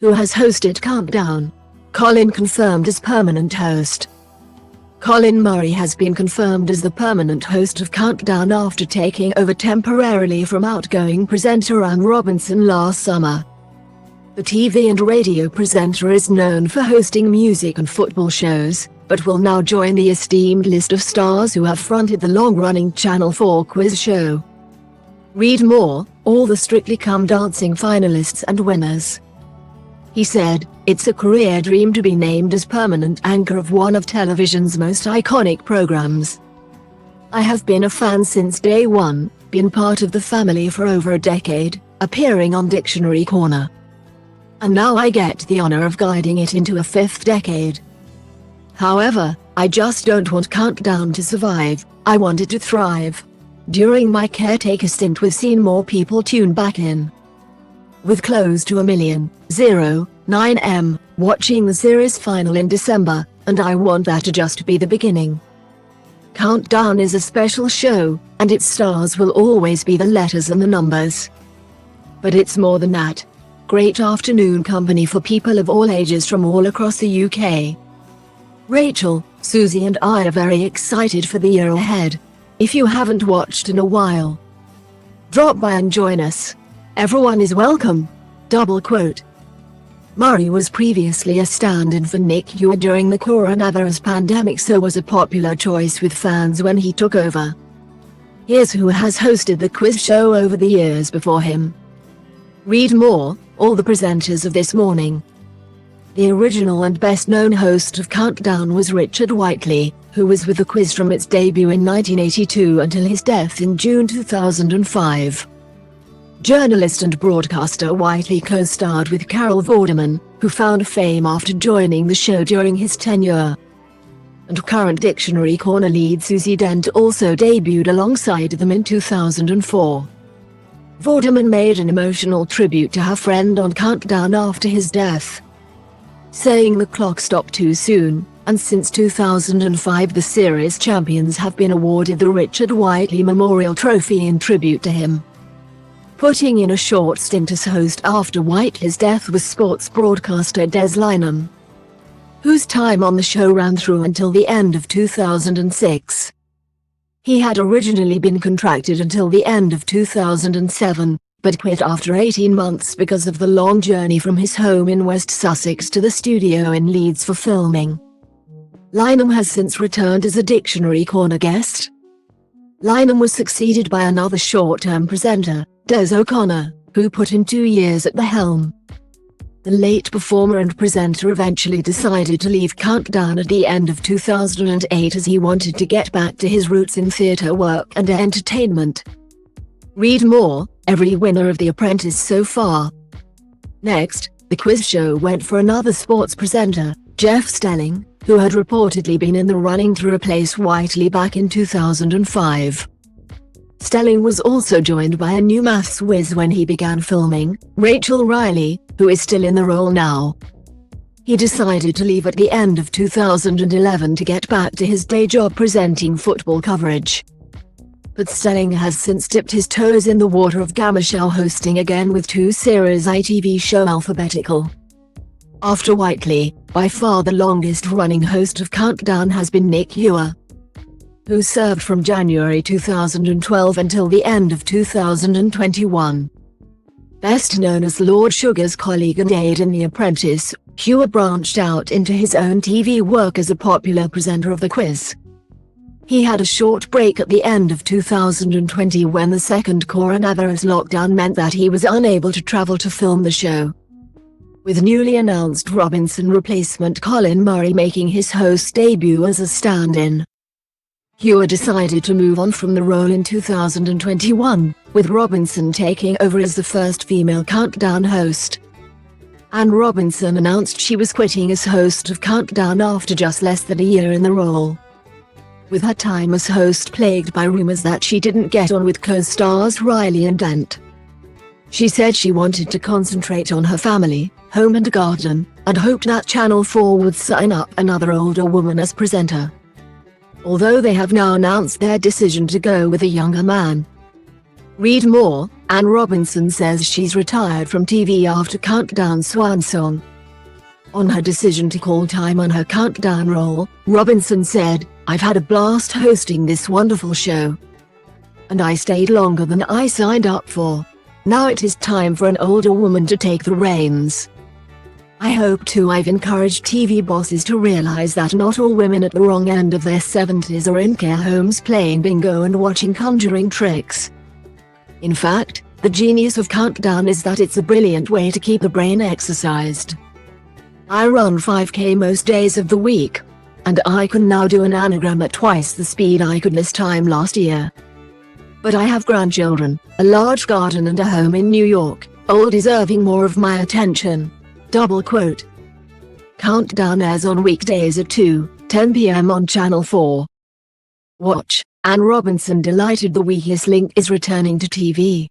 who has hosted Countdown. Colin confirmed as permanent host. Colin Murray has been confirmed as the permanent host of Countdown after taking over temporarily from outgoing presenter Anne Robinson last summer. The TV and radio presenter is known for hosting music and football shows, but will now join the esteemed list of stars who have fronted the long-running Channel 4 quiz show. Read more, all the Strictly Come Dancing finalists and winners. He said, "It's a career dream to be named as permanent anchor of one of television's most iconic programs. I have been a fan since day one, been part of the family for over a decade, appearing on Dictionary Corner. And now I get the honor of guiding it into a fifth decade. However, I just don't want Countdown to survive, I want it to thrive. During my caretaker stint we've seen more people tune back in. With close to 1,009,000 watching the series final in December, and I want that to just be the beginning. Countdown is a special show, and its stars will always be the letters and the numbers. But it's more than that. Great afternoon company for people of all ages from all across the UK. Rachel, Susie and I are very excited for the year ahead. If you haven't watched in a while, drop by and join us. Everyone is welcome." Double quote. Murray was previously a stand-in for Nick Ewer during the coronavirus pandemic, so was a popular choice with fans when he took over. Here's who has hosted the quiz show over the years before him. Read more, all the presenters of this morning. The original and best-known host of Countdown was Richard Whiteley, who was with the quiz from its debut in 1982 until his death in June 2005. Journalist and broadcaster Whiteley co-starred with Carol Vorderman, who found fame after joining the show during his tenure. And current Dictionary Corner lead Susie Dent also debuted alongside them in 2004. Vorderman made an emotional tribute to her friend on Countdown after his death, saying the clock stopped too soon, and since 2005 the series champions have been awarded the Richard Whiteley Memorial Trophy in tribute to him. Putting in a short stint as host after Whiteley's death was sports broadcaster Des Lynam, whose time on the show ran through until the end of 2006. He had originally been contracted until the end of 2007, but quit after 18 months because of the long journey from his home in West Sussex to the studio in Leeds for filming. Lynam has since returned as a Dictionary Corner guest. Lynam was succeeded by another short-term presenter, Des O'Connor, who put in 2 years at the helm. The late performer and presenter eventually decided to leave Countdown at the end of 2008 as he wanted to get back to his roots in theatre work and entertainment. Read more, every winner of The Apprentice so far. Next, the quiz show went for another sports presenter, Jeff Stelling, who had reportedly been in the running to replace Whiteley back in 2005. Stelling was also joined by a new maths whiz when he began filming, Rachel Riley, who is still in the role now. He decided to leave at the end of 2011 to get back to his day job presenting football coverage. But Stelling has since dipped his toes in the water of Gamashell hosting again with 2 series ITV show Alphabetical. After Whiteley, by far the longest-running host of Countdown has been Nick Ewer, who served from January 2012 until the end of 2021. Best known as Lord Sugar's colleague and aide in The Apprentice, Ewer branched out into his own TV work as a popular presenter of the quiz. He had a short break at the end of 2020 when the second coronavirus lockdown meant that he was unable to travel to film the show, with newly announced Robinson replacement Colin Murray making his host debut as a stand-in. Ewer decided to move on from the role in 2021, with Robinson taking over as the first female Countdown host. Anne Robinson announced she was quitting as host of Countdown after just less than a year in the role, with her time as host plagued by rumors that she didn't get on with co-stars Riley and Dent. She said she wanted to concentrate on her family, home and garden, and hoped that Channel 4 would sign up another older woman as presenter, although they have now announced their decision to go with a younger man. Read more, Anne Robinson says she's retired from TV after Countdown's swan song. On her decision to call time on her Countdown role, Robinson said, "I've had a blast hosting this wonderful show. And I stayed longer than I signed up for. Now it is time for an older woman to take the reins. I hope too I've encouraged TV bosses to realize that not all women at the wrong end of their 70s are in care homes playing bingo and watching conjuring tricks. In fact, the genius of Countdown is that it's a brilliant way to keep the brain exercised. I run 5K most days of the week. And I can now do an anagram at twice the speed I could this time last year. But I have grandchildren, a large garden and a home in New York, all deserving more of my attention." Double quote. Countdown airs on weekdays at 2:10 p.m. on Channel 4. Watch. Anne Robinson delighted the Weakest Link is returning to TV.